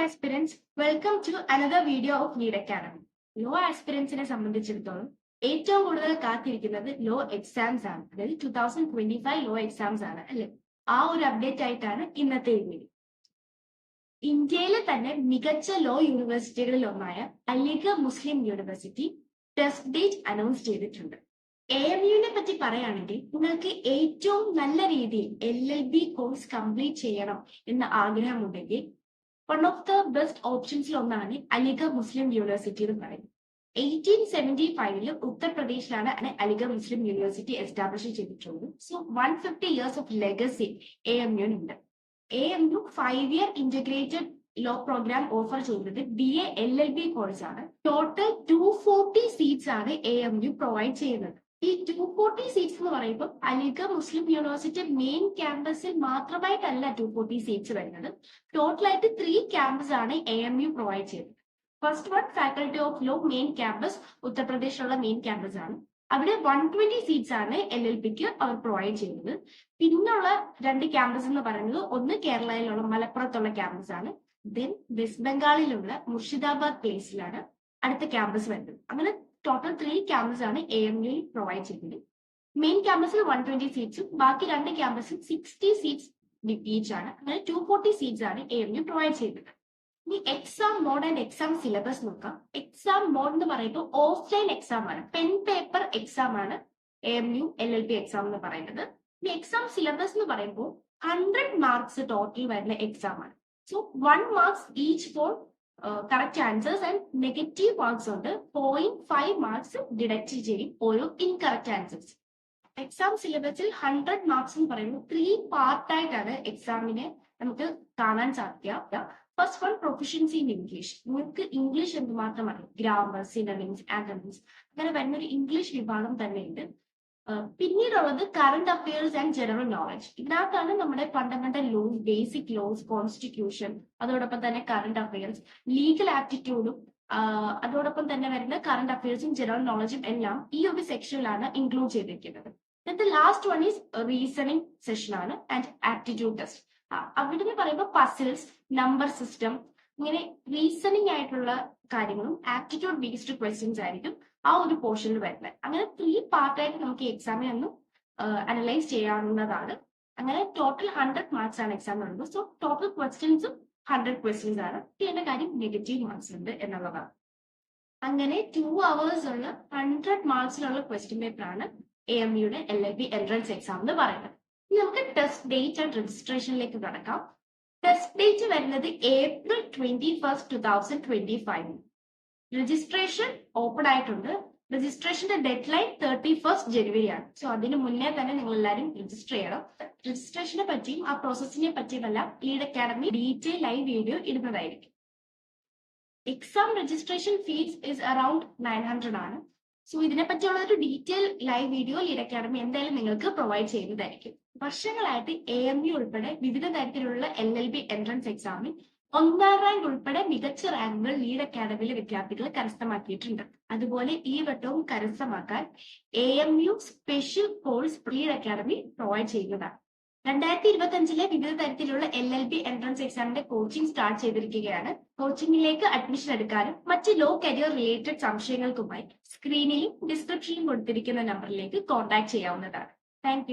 aspirants, welcome to another video of Lead Academy. Law ആസ്പിരൻസിനെ സംബന്ധിച്ചിടത്തോളം ഏറ്റവും കൂടുതൽ കാത്തിരിക്കുന്നത് ലോ എക്സാംസ് ആണ്. അതായത് 2025 ലോ എക്സാംസ് ആണ് അല്ലെ. ആ ഒരു അപ്ഡേറ്റ് ആയിട്ടാണ് ഇന്നത്തെ വീഡിയോ. ഇന്ത്യയിലെ തന്നെ മികച്ച ലോ യൂണിവേഴ്സിറ്റികളിൽ ഒന്നായ Aligarh Muslim university test date announce ചെയ്തിട്ടുണ്ട്. AMUവിനെ പറ്റി പറയുകയാണെങ്കിൽ നിങ്ങൾക്ക് ഏറ്റവും നല്ല രീതിയിൽ LLB കോഴ്സ് കംപ്ലീറ്റ് ചെയ്യണം എന്ന ആഗ്രഹമുണ്ടെങ്കിൽ വൺ ഓഫ് ദ ബെസ്റ്റ് ഓപ്ഷൻസിൽ ഒന്നാണ് അലിഗഡ് മുസ്ലിം യൂണിവേഴ്സിറ്റി എന്ന് പറയുന്നത്. 1875 ഉത്തർപ്രദേശിലാണ് അലിഗഡ് മുസ്ലിം യൂണിവേഴ്സിറ്റി എസ്റ്റാബ്ലിഷ് ചെയ്തിട്ടുള്ളത്. സോ 150 years ഓഫ് ലെഗസി AMUവിനുണ്ട്. AMU 5-year integrated law programme offer ചെയ്യുന്നത് BA LLB കോഴ്സ് ആണ്. ടോട്ടൽ 240 സീറ്റ്സ് ആണ് AMU പ്രൊവൈഡ് ചെയ്യുന്നത്. ഈ 240 സീറ്റ്സ് എന്ന് പറയുമ്പോൾ അലിഗഡ് മുസ്ലിം യൂണിവേഴ്സിറ്റി മെയിൻ ക്യാമ്പസിൽ മാത്രമായിട്ടല്ല 240 സീറ്റ്സ് വരുന്നത്. ടോട്ടലായിട്ട് 3 ക്യാമ്പസ് ആണ് AMU പ്രൊവൈഡ് ചെയ്യുന്നത്. First one faculty of law main campus ഉത്തർപ്രദേശിലുള്ള മെയിൻ ക്യാമ്പസ് ആണ്. അവിടെ 120 സീറ്റ്സ് ആണ് LLBക്ക് അവർ പ്രൊവൈഡ് ചെയ്യുന്നത്. പിന്നുള്ള 2 ക്യാമ്പസ് എന്ന് പറയുന്നത് ഒന്ന് കേരളയിലുള്ള മലപ്പുറത്തുള്ള ക്യാമ്പസ് ആണ്. ദെൻ വെസ്റ്റ് ബംഗാളിലുള്ള മുർഷിദാബാദ് പ്ലേസിലാണ് അടുത്ത ക്യാമ്പസ് വരുന്നത്. അങ്ങനെ ടോട്ടൽ 3 ക്യാമ്പസ് ആണ് AMU പ്രൊവൈഡ് ചെയ്യുന്നത്. മെയിൻ ക്യാമ്പസിൽ 120 സീറ്റ്സും ബാക്കി 2 ക്യാമ്പസിൽ 60 സീറ്റ്സ് ഈച്ച് ആണ്. അങ്ങനെ 240 സീറ്റ്സ് ആണ് AMU പ്രൊവൈഡ് ചെയ്യുന്നത്. ഇനി exam mode and exam syllabus നോക്കാം. എക്സാം മോഡ് എന്ന് പറയുമ്പോൾ ഓഫ്ലൈൻ എക്സാം ആണ്, പെൻ പേപ്പർ എക്സാം ആണ് AMU LLB എക്സാം എന്ന് പറയുന്നത്. ഇനി എക്സാം സിലബസ് എന്ന് പറയുമ്പോൾ 100 മാർക്സ് ടോട്ടൽ വരുന്ന എക്സാം ആണ്. So 1 marks each for correct answers and negative marks ഉണ്ട്. 0.5 മാർക്സ് ഡിഡക്ട് ചെയ്യും ഓരോ ഇൻകറക്റ്റ് ആൻസേഴ്സ്. എക്സാം സിലബസിൽ 100 മാർക്സ് എന്ന് പറയുമ്പോൾ 3 പാർട്ടായിട്ടാണ് എക്സാമിനെ നമുക്ക് കാണാൻ സാധിക്കുക. First one proficiency in English. നിങ്ങൾക്ക് ഇംഗ്ലീഷ് എന്തുമാത്രം അറിയാം, ഗ്രാമർ, സിനോണിംസ്, ആന്റണിംസ് അങ്ങനെ വരുന്ന ഒരു ഇംഗ്ലീഷ് വിഭാഗം തന്നെയുണ്ട്. പിന്നീടുള്ളത് current affairs and general knowledge. ഇതിനകത്താണ് നമ്മുടെ fundamental laws, basic laws, constitution, അതോടൊപ്പം തന്നെ കറണ്ട് അഫയേഴ്സ്, ലീഗൽ ആപ്റ്റിറ്റ്യൂഡും അതോടൊപ്പം തന്നെ വരുന്ന കറണ്ട് അഫയേഴ്സും ജനറൽ നോളജും എല്ലാം ഈ ഒരു സെക്ഷനിലാണ് ഇൻക്ലൂഡ് ചെയ്തിരിക്കുന്നത്. Last one is reasoning session ആണ് ആൻഡ് ആപ്റ്റിറ്റ്യൂഡ് ടെസ്റ്റ്. അവിടെ പറയുമ്പോൾ പസിൽസ്, നമ്പർ സിസ്റ്റം, ഇങ്ങനെ റീസണിംഗ് ആയിട്ടുള്ള കാര്യങ്ങളും ആപ്റ്റിറ്റ്യൂഡ് ബേസ്ഡ് ക്വസ്റ്റ്യൻസ് ആയിരിക്കും ആ ഒരു പോർഷനിൽ വരുന്നത്. അങ്ങനെ 3 പാർട്ടായിട്ട് നമുക്ക് എക്സാമിനെ ഒന്ന് അനലൈസ് ചെയ്യാവുന്നതാണ്. അങ്ങനെ ടോട്ടൽ 100 മാർക്സ് ആണ് എക്സാമിനുള്ളത്. സോ ടോട്ടൽ ക്വസ്റ്റ്യൻസും 100 ക്വസ്റ്റ്യൻസ് ആണ്. ചെയ്യേണ്ട കാര്യം നെഗറ്റീവ് മാർക്സ് ഉണ്ട് എന്നുള്ളതാണ്. അങ്ങനെ 2 hours ഉള്ള 100 മാർക്സിലുള്ള ക്വസ്റ്റ്യൻ പേപ്പർ ആണ് AMUയുടെ LLB എൻട്രൻസ് എക്സാം എന്ന് പറയുന്നത്. ഇനി നമുക്ക് ടെസ്റ്റ് ഡേറ്റ് ആൻഡ് രജിസ്ട്രേഷനിലേക്ക് കടക്കാം. ടെസ്റ്റ് ഡേറ്റ് വരുന്നത് April 21st, 2025. രജിസ്ട്രേഷൻ ഓപ്പൺ ആയിട്ടുണ്ട്. രജിസ്ട്രേഷന്റെ ഡെഡ് ലൈൻ 31st January ആണ്. സോ അതിന് മുന്നേ തന്നെ നിങ്ങൾ എല്ലാവരും രജിസ്റ്റർ ചെയ്യണം. രജിസ്ട്രേഷനെ പറ്റിയും ആ പ്രോസസ്സിനെ പറ്റിയുമെല്ലാം Lead Academy detail live video ഇടുന്നതായിരിക്കും. Exam registration fees is around 900 ആണ്. സോ ഇതിനെ പറ്റിയുള്ള ഒരു detail live video Lead Academy എന്തായാലും നിങ്ങൾക്ക് പ്രൊവൈഡ് ചെയ്യുന്നതായിരിക്കും. വർഷങ്ങളായിട്ട് AMU ഉൾപ്പെടെ വിവിധ തരത്തിലുള്ള LLB എൻട്രൻസ് എക്സാമിൽ 1ാം റാങ്ക് ഉൾപ്പെടെ മികച്ച റാങ്കുകൾ ലീഡ് അക്കാഡമിയിലെ വിദ്യാർത്ഥികൾ കരസ്ഥമാക്കിയിട്ടുണ്ട്. അതുപോലെ ഈ വട്ടവും കരസ്ഥമാക്കാൻ AMU special course lead academy provide ചെയ്യുന്നതാണ്. 2025 വിവിധ തരത്തിലുള്ള LLB എൻട്രൻസ് എക്സാമിന്റെ കോച്ചിങ് സ്റ്റാർട്ട് ചെയ്തിരിക്കുകയാണ്. കോച്ചിങ്ങിലേക്ക് അഡ്മിഷൻ എടുക്കാനും മറ്റ് ലോ കരിയർ റിലേറ്റഡ് സംശയങ്ങൾക്കുമായി സ്ക്രീനിലും ഡിസ്ക്രിപ്ഷനിലും കൊടുത്തിരിക്കുന്ന നമ്പറിലേക്ക് കോൺടാക്ട് ചെയ്യാവുന്നതാണ്. താങ്ക്